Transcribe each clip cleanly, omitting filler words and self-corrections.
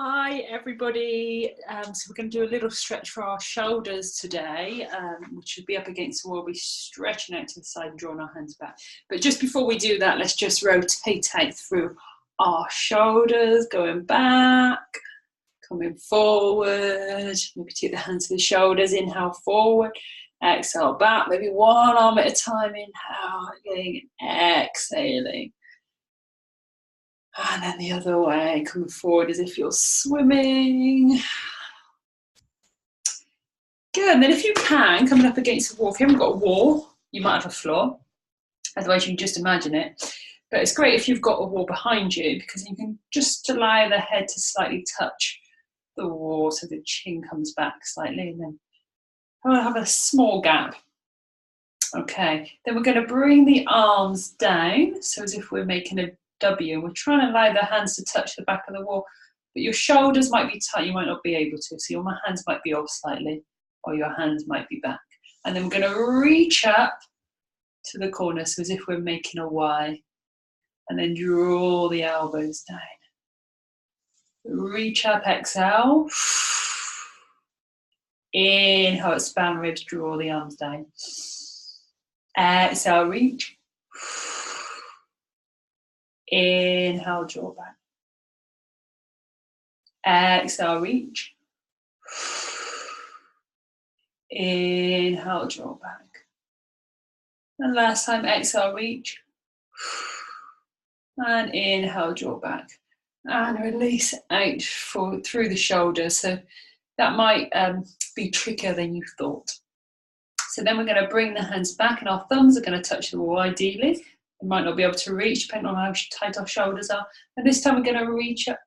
Hi everybody, so we're going to do a little stretch for our shoulders today, which should be up against the wall. We'll be stretching out to the side and drawing our hands back. But just before we do that, let's just rotate out through our shoulders, going back, coming forward. Maybe take the hands to the shoulders, inhale forward, exhale back, maybe one arm at a time, inhaling, exhaling. And then the other way, coming forward as if you're swimming. Good, and then if you can, coming up against the wall, if you haven't got a wall, you might have a floor. Otherwise you can just imagine it. But it's great if you've got a wall behind you, because you can just allow the head to slightly touch the wall so the chin comes back slightly, and then I'll have a small gap. Okay, then we're going to bring the arms down, so as if we're making a W. We're trying to allow the hands to touch the back of the wall, but your shoulders might be tight, you might not be able to, so your hands might be off slightly, or your hands might be back. And then we're going to reach up to the corner, so as if we're making a Y, and then draw the elbows down. Reach up, exhale. Inhale, expand ribs, draw the arms down. Exhale, reach. Inhale, draw back. Exhale, reach. Inhale, draw back. And last time, exhale, reach. And inhale, draw back. And release out through the shoulders. So that might be trickier than you thought. So then we're going to bring the hands back, and our thumbs are going to touch the wall ideally. We might not be able to reach, depending on how tight our shoulders are. And this time we're going to reach up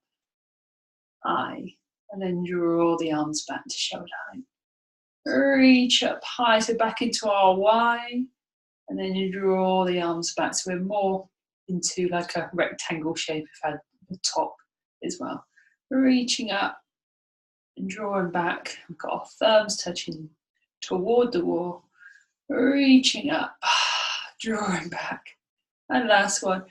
high, and then draw the arms back to shoulder height. Reach up high, so back into our Y, and then you draw the arms back, so we're more into like a rectangle shape at the top as well. Reaching up and drawing back. We've got our thumbs touching toward the wall. Reaching up, drawing back. And last one,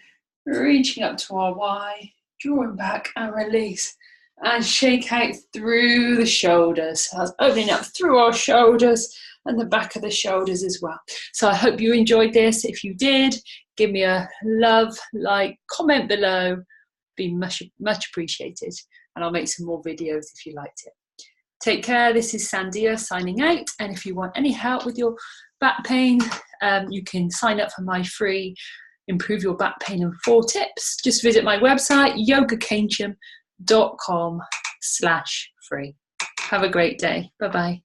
reaching up to our Y, drawing back and release. And shake out through the shoulders. So that's opening up through our shoulders and the back of the shoulders as well. So I hope you enjoyed this. If you did, give me a love, like, comment below. Be much appreciated. And I'll make some more videos if you liked it. Take care. This is Sandhya signing out. And if you want any help with your back pain, you can sign up for my free Improve Your Back Pain in 4 tips. Just visit my website, yogakeynsham.com/free. Have a great day. Bye-bye.